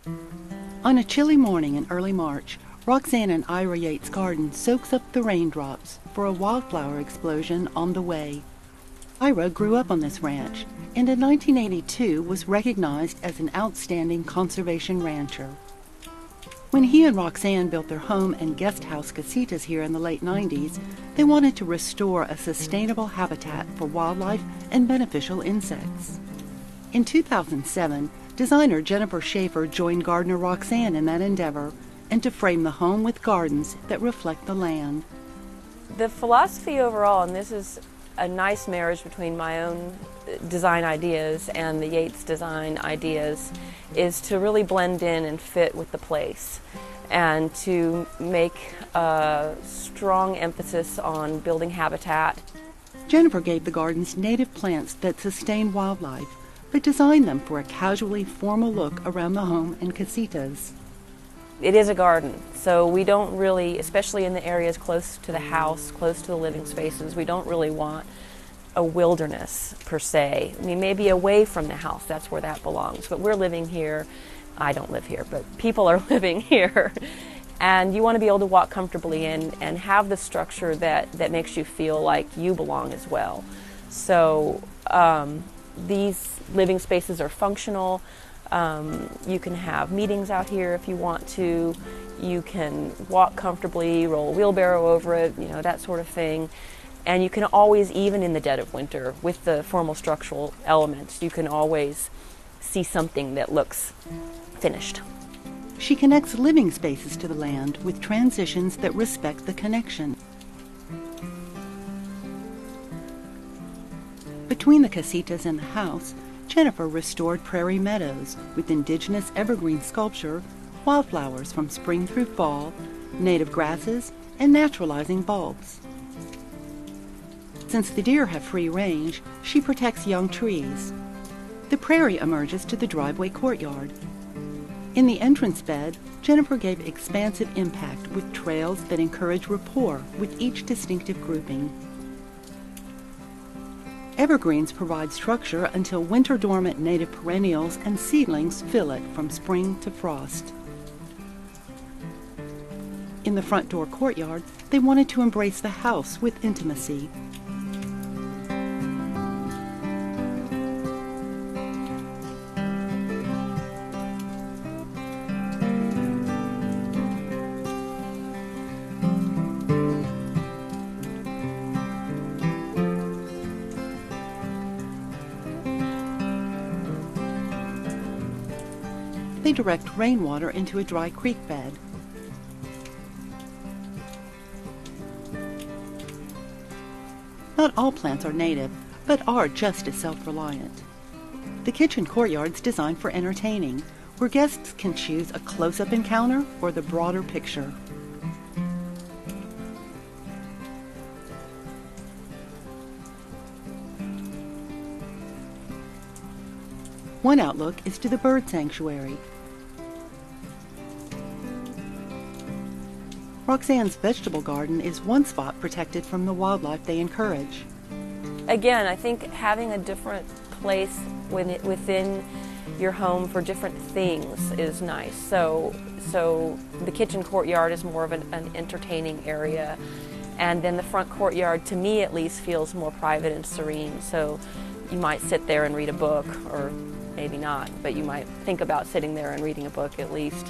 On a chilly morning in early March, Roxanne and Ira Yates' garden soaks up the raindrops for a wildflower explosion on the way. Ira grew up on this ranch and in 1982 was recognized as an outstanding conservation rancher. When he and Roxanne built their home and guest house casitas here in the late 90s, they wanted to restore a sustainable habitat for wildlife and beneficial insects. In 2007, designer Jennifer Schaffer joined gardener Roxanne in that endeavor and to frame the home with gardens that reflect the land. The philosophy overall, and this is a nice marriage between my own design ideas and the Yates design ideas, is to really blend in and fit with the place and to make a strong emphasis on building habitat. Jennifer gave the gardens native plants that sustain wildlife, but designed them for a casually formal look around the home and casitas. It is a garden, so we don't really, especially in the areas close to the house, close to the living spaces, we don't really want a wilderness per se. I mean, maybe away from the house, that's where that belongs. But we're living here. I don't live here, but people are living here. And you want to be able to walk comfortably in and have the structure that makes you feel like you belong as well. So these living spaces are functional. You can have meetings out here if you want to. You can walk comfortably, roll a wheelbarrow over it, you know, that sort of thing. And you can always, even in the dead of winter, with the formal structural elements, you can always see something that looks finished. She connects living spaces to the land with transitions that respect the connection. Between the casitas and the house, Jennifer restored Prairie meadows with indigenous evergreen sculpture, wildflowers from spring through fall, native grasses, and naturalizing bulbs. Since the deer have free range, she protects young trees. The prairie emerges to the driveway courtyard. In the entrance bed, Jennifer gave expansive impact with trails that encourage rapport with each distinctive grouping. Evergreens provide structure until winter-dormant native perennials and seedlings fill it from spring to frost. In the front door courtyard, they wanted to embrace the house with intimacy. They direct rainwater into a dry creek bed. Not all plants are native, but are just as self-reliant. The kitchen courtyard's designed for entertaining, where guests can choose a close-up encounter or the broader picture. One outlook is to the bird sanctuary. Roxanne's vegetable garden is one spot protected from the wildlife they encourage. Again, I think having a different place within your home for different things is nice. So the kitchen courtyard is more of an entertaining area, and then the front courtyard, to me at least, feels more private and serene. So you might sit there and read a book, or maybe not, but you might think about sitting there and reading a book at least.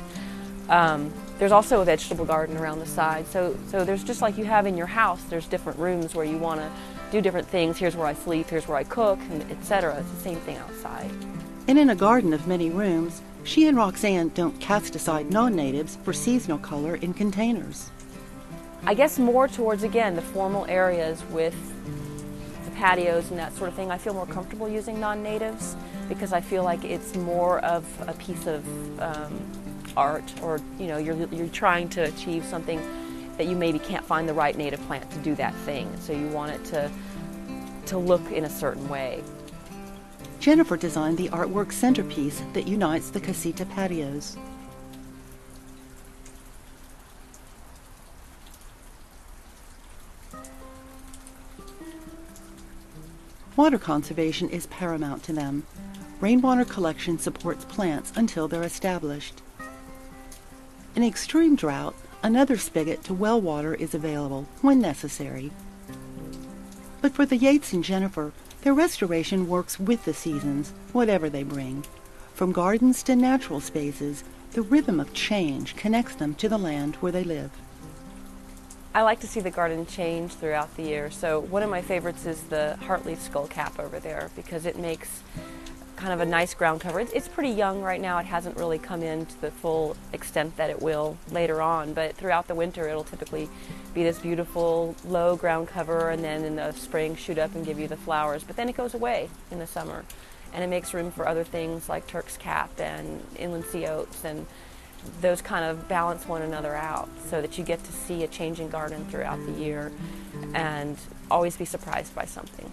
There's also a vegetable garden around the side, so there's, just like you have in your house, there's different rooms where you want to do different things. Here's where I sleep, here's where I cook, and etc. It's the same thing outside. And in a garden of many rooms, she and Roxanne don't cast aside non-natives for seasonal color in containers. I guess more towards, again, the formal areas with the patios and that sort of thing. I feel more comfortable using non-natives because I feel like it's more of a piece of art, or you're trying to achieve something that you maybe can't find the right native plant to do that thing, so you want it to look in a certain way. Jennifer designed the artwork centerpiece that unites the casita patios. Water conservation is paramount to them. Rainwater collection supports plants until they're established. In extreme drought, another spigot to well water is available when necessary. But for the Yates and Jennifer, their restoration works with the seasons, whatever they bring. From gardens to natural spaces, the rhythm of change connects them to the land where they live. I like to see the garden change throughout the year. So one of my favorites is the heartleaf skullcap over there because it makes kind of a nice ground cover. It's pretty young right now. It hasn't really come in to the full extent that it will later on, but throughout the winter it'll typically be this beautiful low ground cover, and then in the spring shoot up and give you the flowers, but then it goes away in the summer, and it makes room for other things like Turk's cap and inland sea oats, and those kind of balance one another out so that you get to see a changing garden throughout the year and always be surprised by something.